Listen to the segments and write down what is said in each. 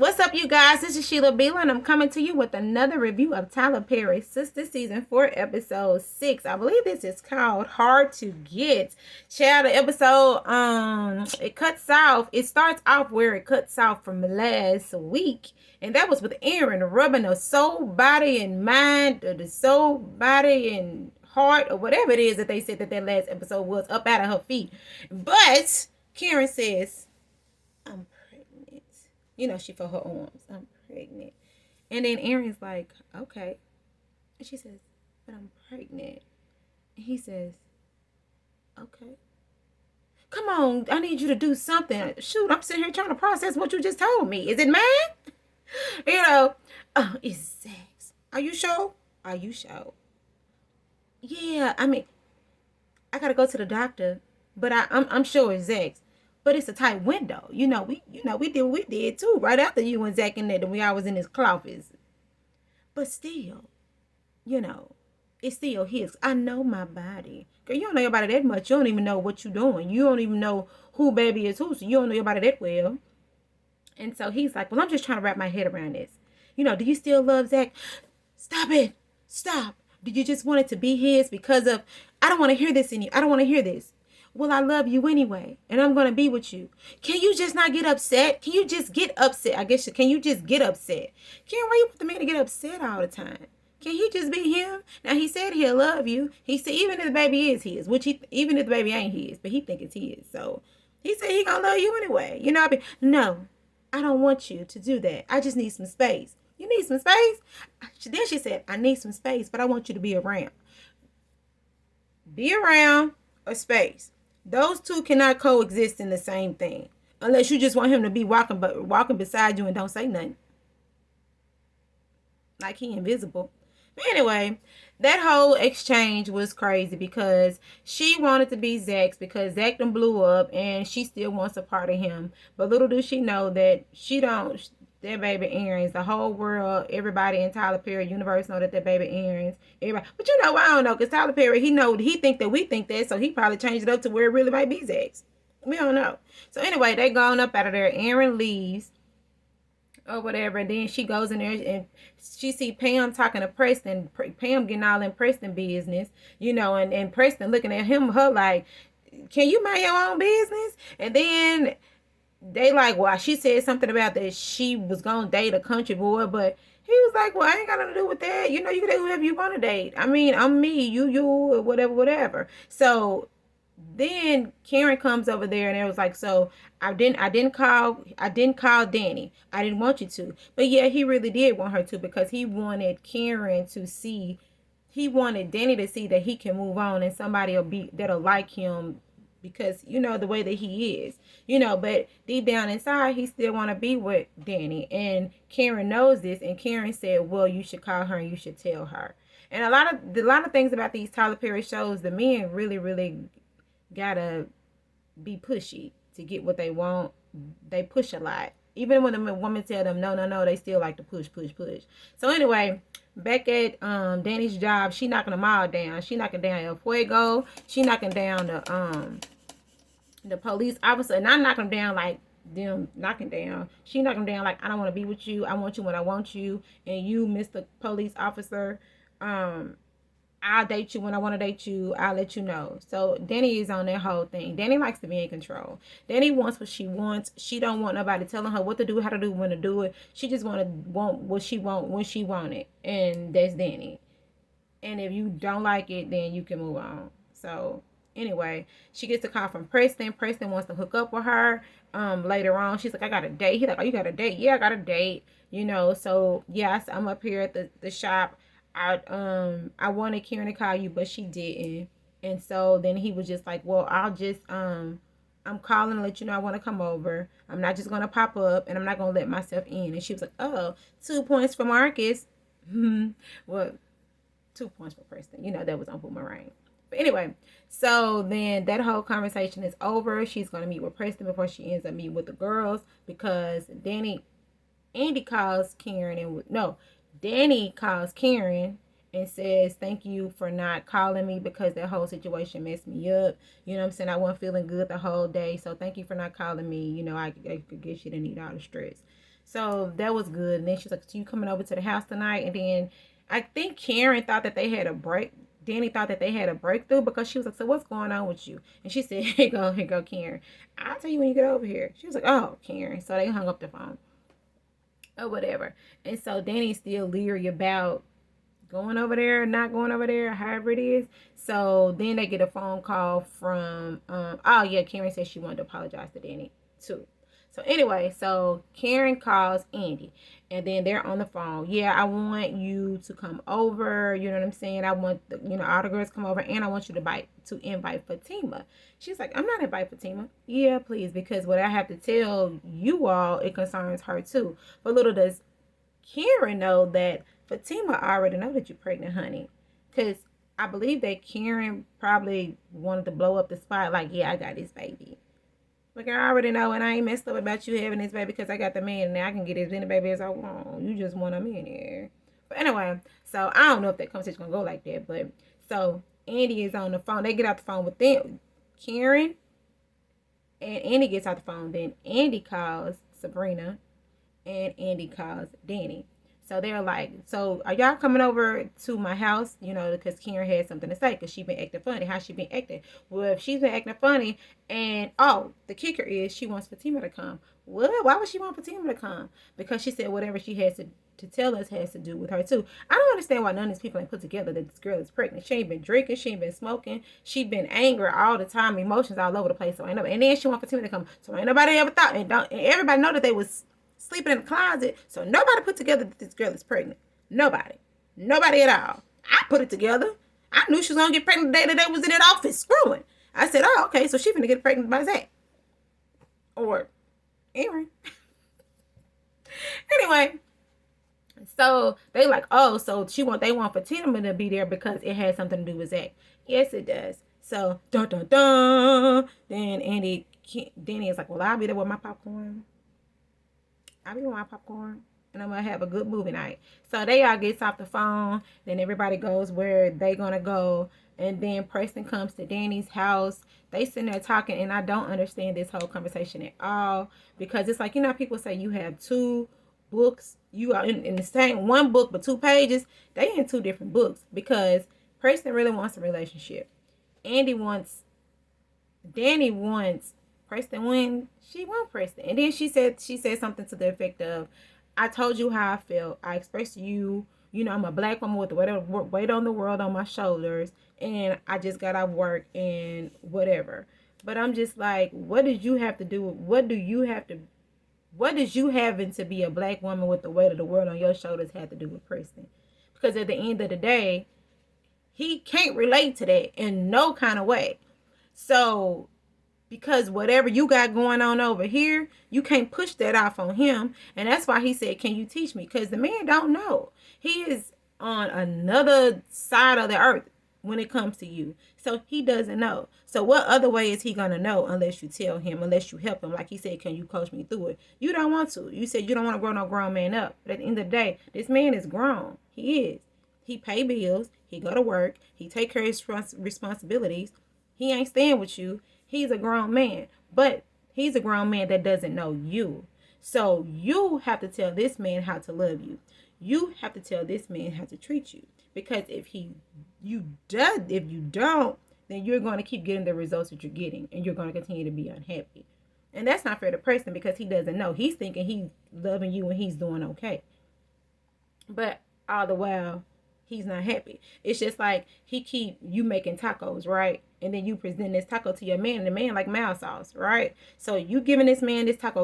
What's up, you guys? This is Sheila Beeler, and I'm coming to you with another review of Tyler Perry's Sistas Season 4, Episode 6. I believe this is called Hard to Get. Child, the episode, it starts off where it cuts off from last week, and that was with Aaron rubbing her soul, body, and mind, or the soul, body, and heart, or whatever it is that they said that last episode was, up out of her feet. But Karen says, I'm pregnant. She for her arms. I'm pregnant. And then Aaron's like, okay. And she says, but I'm pregnant. And he says, okay. Come on, I need you to do something. Shoot, I'm sitting here trying to process what you just told me. Is it mine? Oh, it's Zach's. Are you sure? Are you sure? Yeah, I mean, I gotta go to the doctor, but I'm sure it's Zach's. But it's a tight window. We did what we did too, right after you and Zach and that, and we all was in his closets. But still, it's still his. I know my body. Girl, you don't know your body that much. You don't even know what you're doing. You don't even know who baby is who, so you don't know your body that well. And so he's like, well, I'm just trying to wrap my head around this. Do you still love Zach? Stop it. Stop. Do you just want it to be his because of, I don't want to hear this in you. I don't want to hear this. Well, I love you anyway, and I'm going to be with you. Can you just not get upset? Can you just get upset? Can you just get upset? Karen, why you put the man to get upset all the time? Can he just be him? Now, he said he'll love you. He said even if the baby is his, even if the baby ain't his, but he think it's his. So he said he going to love you anyway. No, I don't want you to do that. I just need some space. You need some space? Then she said, I need some space, but I want you to be around. Be around or space. Those two cannot coexist in the same thing. Unless you just want him to be walking beside you and don't say nothing. Like he invisible. But anyway, that whole exchange was crazy because she wanted to be Zach's because Zach done blew up and she still wants a part of him. But little does she know that that baby Aaron's, the whole world, everybody in Tyler Perry universe know that baby Aaron's. Everybody, but I don't know, because Tyler Perry, he think that we think that, so he probably changed it up to where it really might be Zach's. We don't know. So anyway, they gone up out of there. Aaron leaves or whatever, and then she goes in there and she see Pam talking to Preston. Pam getting all in Preston business, and Preston looking at her like, can you mind your own business? And then they like, well, she said something about that she was gonna date a country boy, but he was like, well, I ain't got nothing to do with that. You can date whoever you want to date. I mean, I'm me, you, whatever. So then Karen comes over there and it was like, so I didn't call Danny. I didn't want you to. But yeah, he really did want her to because he wanted Danny to see that he can move on and somebody that'll like him because the way that he is, but deep down inside he still want to be with Danny, and Karen knows this, and Karen said, well, you should call her and you should tell her. And a lot of things about these Tyler Perry shows, the men really gotta be pushy to get what they want. They push a lot, even when the woman tell them no, they still like to push. So anyway, back at Danny's job, she knocking them all down. She knocking down El Fuego. She knocking down the police officer, and I knock them down like them knocking down. She knock them down like, I don't want to be with you. I want you when I want you, and you, Mr. Police Officer, I'll date you when I want to date you. I'll let you know. So Danny is on that whole thing. Danny likes to be in control. Danny wants what she wants. She don't want nobody telling her what to do, how to do, when to do it. She just want what she want when she want it, and that's Danny. And if you don't like it, then you can move on. So anyway, she gets a call from Preston. Preston wants to hook up with her. Later on, she's like, I got a date. He's like, oh, you got a date? Yeah, I got a date. So yes, I'm up here at the shop. I wanted Karen to call you, but she didn't. And so then he was just like, well, I'll just I'm calling to let you know I want to come over. I'm not just gonna pop up, and I'm not gonna let myself in. And she was like, oh, 2 points for Marcus. Well, 2 points for Preston. That was on Boomerang. But anyway, so then that whole conversation is over. She's going to meet with Preston before she ends up meeting with the girls because Danny calls Karen and says, thank you for not calling me because that whole situation messed me up. You know what I'm saying? I wasn't feeling good the whole day. So thank you for not calling me. I guess you didn't need all the stress. So that was good. And then she was like, so you coming over to the house tonight? And then I think Karen thought that they had a break. Danny thought that they had a breakthrough because she was like, so what's going on with you? And she said, here you go, Karen. I'll tell you when you get over here. She was like, oh, Karen. So they hung up the phone or whatever. And so Danny's still leery about going over there, not going over there, however it is. So then they get a phone call from, oh yeah, Karen said she wanted to apologize to Danny too. So anyway, so Karen calls Andy, and then they're on the phone. Yeah, I want you to come over. You know what I'm saying? I want all the girls to come over, and I want you to invite Fatima. She's like, I'm not inviting Fatima. Yeah, please, because what I have to tell you all, it concerns her too. But little does Karen know that Fatima already know that you're pregnant, honey. Because I believe that Karen probably wanted to blow up the spot. Like, yeah, I got this baby. Like, I already know, and I ain't messed up about you having this baby because I got the man, and I can get as many baby as I want. You just want a man here. But anyway, so I don't know if that conversation gonna go like that. But so Andy is on the phone. They get out the phone with them, Karen, and Andy gets out the phone. Then Andy calls Sabrina, and Andy calls Danny. So they're like, so are y'all coming over to my house? Because Karen had something to say because she been acting funny. How she been acting? Well, if she's been acting funny, and the kicker is she wants Fatima to come. What? Why would she want Fatima to come? Because she said whatever she has to tell us has to do with her too. I don't understand why none of these people ain't put together that this girl is pregnant. She ain't been drinking. She ain't been smoking. She been angry all the time, emotions all over the place. So ain't nobody, and then she want Fatima to come. So ain't nobody ever thought, and everybody know that they was sleeping in the closet. So nobody put together that this girl is pregnant. Nobody at all. I put it together. I knew she was gonna get pregnant the day that they was in that office screwing. I said, oh, okay, so she finna get pregnant by Zach. Or Aaron. Anyway, so they like, oh, so they want Fatima to be there because it has something to do with Zach. Yes, it does. So dun dun dun. Then Danny is like, well, I'll be there with my popcorn. I'll be with my popcorn, and I'm going to have a good movie night. So they all gets off the phone. Then everybody goes where they going to go. And then Preston comes to Danny's house. They sitting there talking, and I don't understand this whole conversation at all. Because it's like, people say you have two books. You are in the same one book, but 2 pages. They in 2 different books. Because Preston really wants a relationship. Danny wants Preston when she wants Preston. And then she said something to the effect of, I told you how I felt. I expressed to you, I'm a black woman with the weight on the world on my shoulders. And I just got out of work and whatever. But I'm just like, what did you have to do? What does you having to be a black woman with the weight of the world on your shoulders have to do with Preston? Because at the end of the day, he can't relate to that in no kind of way. So because whatever you got going on over here, you can't push that off on him. And that's why he said, can you teach me? Because the man don't know. He is on another side of the earth when it comes to you. So he doesn't know. So what other way is he going to know unless you tell him, unless you help him? Like he said, can you coach me through it? You don't want to. You said you don't want to grow no grown man up. But at the end of the day, this man is grown. He is. He pay bills. He go to work. He take care of his responsibilities. He ain't staying with you. He's a grown man, but he's a grown man that doesn't know you. So you have to tell this man how to love you. You have to tell this man how to treat you. Because if you don't, then you're going to keep getting the results that you're getting, and you're going to continue to be unhappy. And that's not fair to Preston because he doesn't know. He's thinking he's loving you and he's doing okay. But all the while, he's not happy. It's just like you making tacos, right? And then you present this taco to your man, and the man like mild sauce, right? So you giving this man this taco,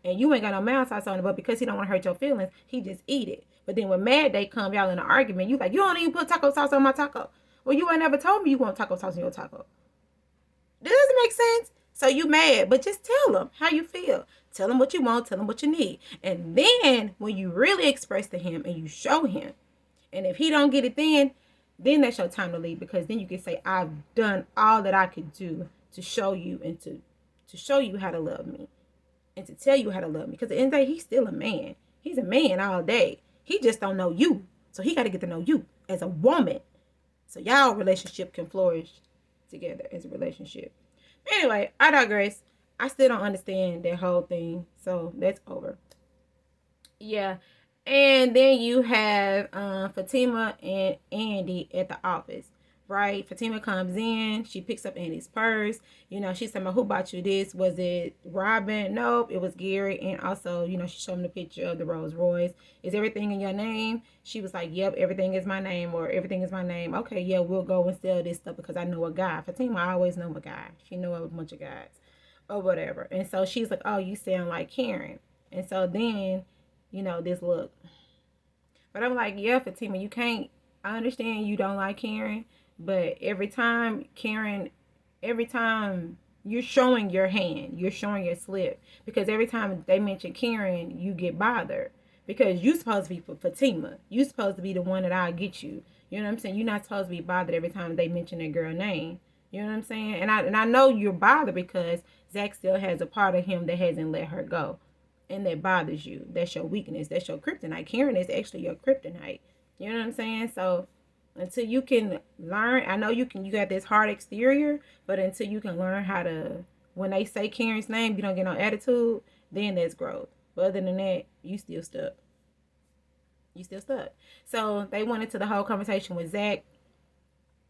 and you ain't got no mild sauce on it, but because he don't want to hurt your feelings, he just eat it. But then when Mad Day come, y'all in an argument, you like, you don't even put taco sauce on my taco. Well, you ain't never told me you want taco sauce in your taco. Does it make sense? So you mad, but just tell him how you feel. Tell him what you want, tell him what you need. And then when you really express to him and you show him, and if he don't get it then that's your time to leave, because then you can say, I've done all that I could do to show you and to show you how to love me and to tell you how to love me. Because at the end of the day, he's still a man. He's a man all day. He just don't know you. So he got to get to know you as a woman. So y'all relationship can flourish together as a relationship. But anyway, I digress. I still don't understand that whole thing. So that's over. Yeah. And then you have Fatima and Andy at the office, right? Fatima comes in, she picks up Andy's purse. She's saying, who bought you this? Was it Robin? Nope, it was Gary. And also, she showed him the picture of the Rolls Royce. Is everything in your name? She was like, yep, everything is my name, or everything is my name. Okay, yeah, we'll go and sell this stuff because I know a guy. Fatima, I always know a guy. She know a bunch of guys or whatever. And so she's like, oh, you sound like Karen. And so then this look. But I'm like, yeah, Fatima, you can't. I understand you don't like Karen, but every time you're showing your hand, you're showing your slip. Because every time they mention Karen, you get bothered. Because you supposed to be for Fatima. You supposed to be the one that I'll get you. You know what I'm saying? You're not supposed to be bothered every time they mention a girl name. You know what I'm saying? And I know you're bothered because Zach still has a part of him that hasn't let her go, and that bothers you. That's your weakness. That's your kryptonite. Karen is actually your kryptonite. You know what I'm saying? So until you can learn, I know you got this hard exterior, but until you can learn how to, when they say Karen's name, you don't get no attitude, then there's growth. But other than that, you still stuck. You still stuck. So they went into the whole conversation with Zach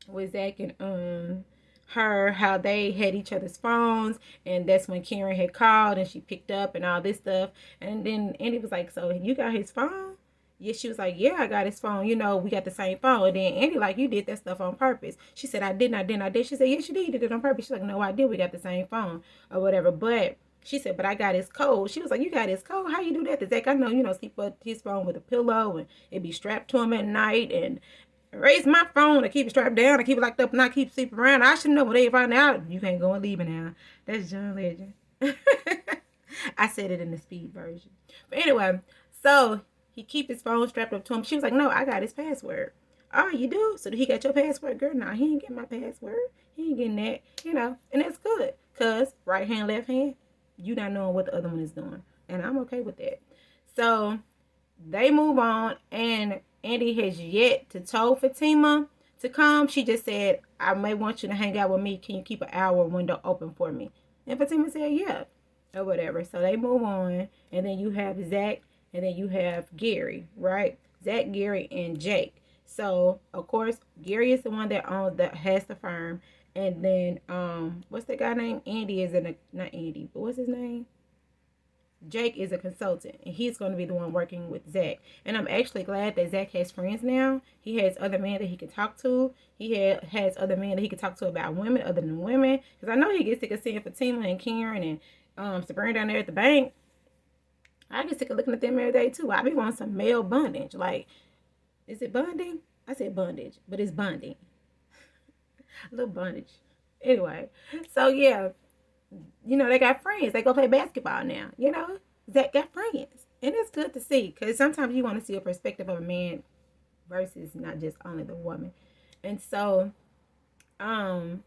and her, how they had each other's phones, and that's when Karen had called and she picked up and all this stuff. And then Andy was like, so you got his phone? Yeah, she was like, yeah, I got his phone. We got the same phone. And then Andy, like, you did that stuff on purpose. She said, I did. She said, yes, you did. You did it on purpose. She's like, no, I did. We got the same phone or whatever. But she said, but I got his code. She was like, you got his code? How you do that? Zach, I know, sleep with his phone with a pillow and it be strapped to him at night. And raise my phone. I keep it strapped down. I keep it locked up and I keep sleeping around. I should know when they find out. You can't go and leave it now. That's John Legend. I said it in the speed version. But anyway, so he keep his phone strapped up to him. She was like, no, I got his password. Oh, you do? So he got your password, girl? No, he ain't getting my password. He ain't getting that, and that's good. Because right hand, left hand, you not knowing what the other one is doing. And I'm okay with that. So they move on, and Andy has yet to tell Fatima to come. She just said, I may want you to hang out with me. Can you keep an hour window open for me? And Fatima said, yeah, or whatever. So they move on, and then you have Zach, and then you have Gary, right? Zach, Gary, and Jake. So of course, Gary is the one that has the firm, and then what's the guy name? Andy is not Andy, but what's his name? Jake is a consultant, and he's going to be the one working with Zach. And I'm actually glad that Zach has friends now. He has other men that he can talk to. He has other men that he can talk to about women other than women. Because I know he gets sick of seeing Fatima and Karen and Sabrina down there at the bank. I get sick of looking at them every day too. I be wanting some male bondage. Like, is it bonding? I said bondage, but it's bonding. A little bondage. Anyway, so yeah, they got friends. They go play basketball now. Zach got friends. And it's good to see, because sometimes you want to see a perspective of a man versus not just only the woman. And so, the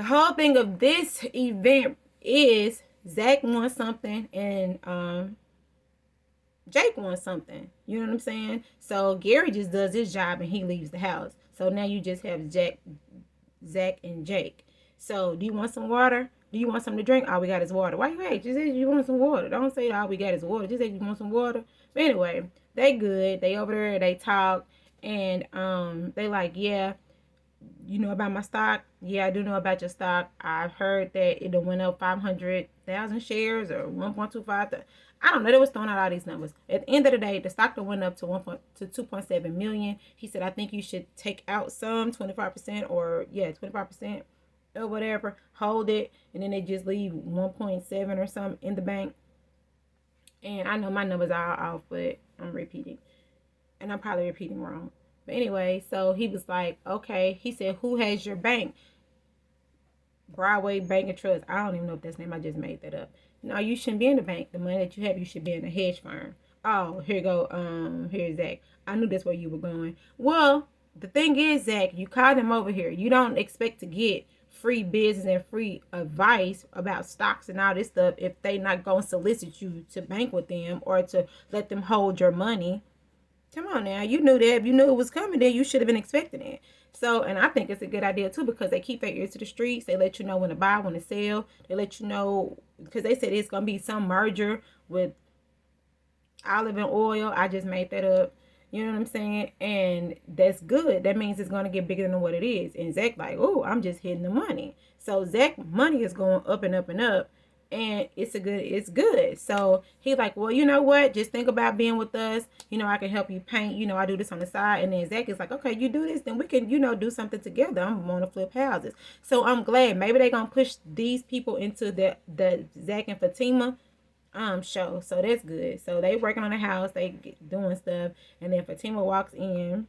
whole thing of this event is Zach wants something and Jake wants something. You know what I'm saying? So Gary just does his job and he leaves the house. So now you just have Zach, and Jake. So do you want some water? Do you want something to drink? All we got is water. Why you hate? Just say you want some water. Don't say all we got is water. Just say you want some water. But anyway, they good. They over there. They talk. And they like, yeah, you know about my stock? Yeah, I do know about your stock. I've heard that it went up 500,000 shares or 1.25. I don't know. They was throwing out all these numbers. At the end of the day, the stock went up to 2.7 million. He said, I think you should take out some 25% or 25% or whatever. Hold it, and then they just leave 1.7 or something in the bank. And I know my numbers are off, but I'm repeating, and I'm probably repeating wrong. But anyway, so he was like, okay. He said, who has your bank? Broadway Bank and Trust. I don't even know if that's the name. I just made that up. No, you shouldn't be in the bank. The money that you have, you should be in a hedge fund. Oh, here you go. Here's Zach. I knew that's where you were going. Well, the thing is, Zach, you called him over here. You don't expect to get free business and free advice about stocks and all this stuff if they not going to solicit you to bank with them or to let them hold your money. Come on now. You knew that. If you knew it was coming, then you should have been expecting it. So, and I think it's a good idea too, because they keep their ears to the streets. They let you know when to buy, when to sell. They let you know, because they said it's going to be some merger with olive and oil. I just made that up. You know what I'm saying? And that's good. That means it's going to get bigger than what it is. And Zach like, oh, I'm just hitting the money. So Zach money is going up and up and up. And it's good. So he's like, well, you know what? Just think about being with us. You know, I can help you paint. You know, I do this on the side. And then Zach is like, okay, you do this, then we can, you know, do something together. I'm going to flip houses. So I'm glad. Maybe they're going to push these people into the Zach and Fatima show. So that's good. So they working on the house, they doing stuff, and then Fatima walks in.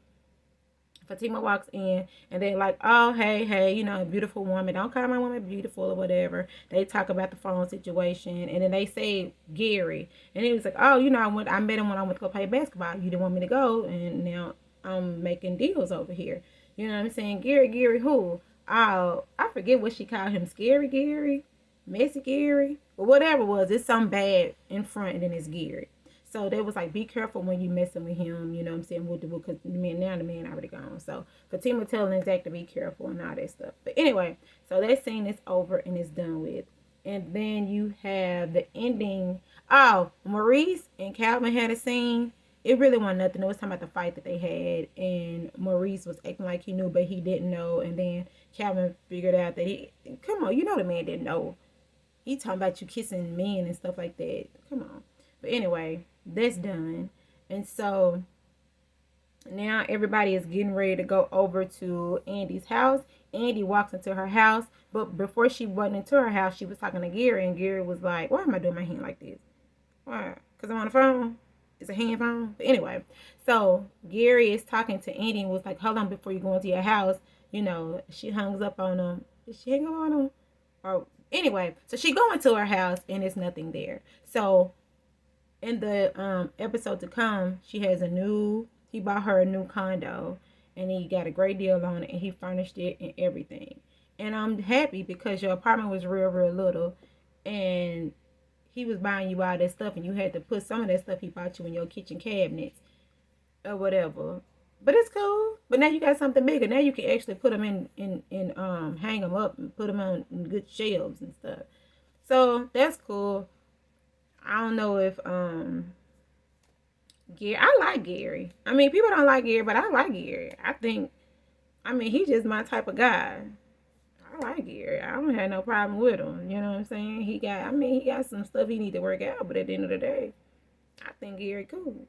And they're like, oh, hey, you know, beautiful woman. Don't call my woman beautiful or whatever. They talk about the phone situation. And then they say Gary. And he was like, oh, you know, I met him when I went to go play basketball. You didn't want me to go. And now I'm making deals over here. You know what I'm saying? Gary who? Oh, I forget what she called him. Scary Gary? Messy Gary? But whatever it was, it's something bad in front and then it's Gary. So they was like, be careful when you messing with him, you know what I'm saying, because the man already gone. So Fatima telling Zach to be careful and all that stuff. But anyway, so that scene is over and it's done with. And then you have the ending. Oh, Maurice and Calvin had a scene. It really wasn't nothing. It was talking about the fight that they had. And Maurice was acting like he knew, but he didn't know. And then Calvin figured out that come on, you know the man didn't know. He talking about you kissing men and stuff like that. Come on. But anyway, that's done. And so now everybody is getting ready to go over to Andy's house. Andy walks into her house, but before she went into her house, she was talking to Gary, and Gary was like, why am I doing my hand like this? Why? Because I'm on the phone? It's a hand phone? But anyway, so Gary is talking to Andy and was like, hold on, before you go into your house. You know, she hangs up on him. Did she hang up on him? Or anyway, so she go into her house and there's nothing there. So in the episode to come, he bought her a new condo and he got a great deal on it and he furnished it and everything. And I'm happy because your apartment was real little and he was buying you all that stuff and you had to put some of that stuff he bought you in your kitchen cabinets or whatever. But it's cool. But now you got something bigger. Now you can actually put them in hang them up and put them on good shelves and stuff. So that's cool. I don't know if Gary. I like Gary. I mean, people don't like Gary, but I like Gary. He's just my type of guy. I like Gary. I don't have no problem with him. You know what I'm saying? He got some stuff he need to work out, but at the end of the day, I think Gary cool.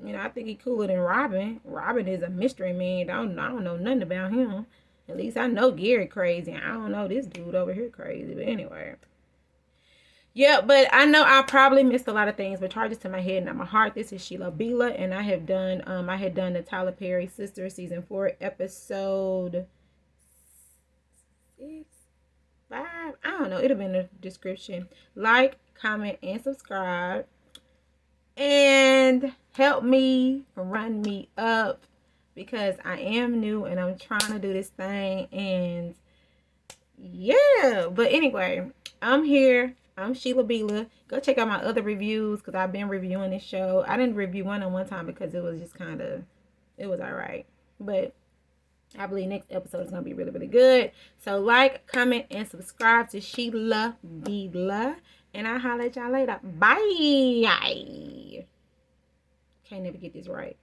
You know, I think he cooler than Robin. Robin is a mystery man. I don't know nothing about him. At least I know Gary crazy. I don't know this dude over here crazy. But anyway. Yeah, but I know I probably missed a lot of things, but charges to my head, not my heart. This is Sheila Bila, and I had done the Tyler Perry Sisters season 4 episode 6, 5. I don't know. It'll be in the description. Like, comment, and subscribe, and help me run me up because I am new and I'm trying to do this thing. And yeah, but anyway, I'm here. I'm Sheila Bila. Go check out my other reviews because I've been reviewing this show. I didn't review one time because it was just it was all right. But I believe next episode is going to be really good. So like, comment, and subscribe to Sheila Bila. And I'll holler at y'all later. Bye. Can't never get this right.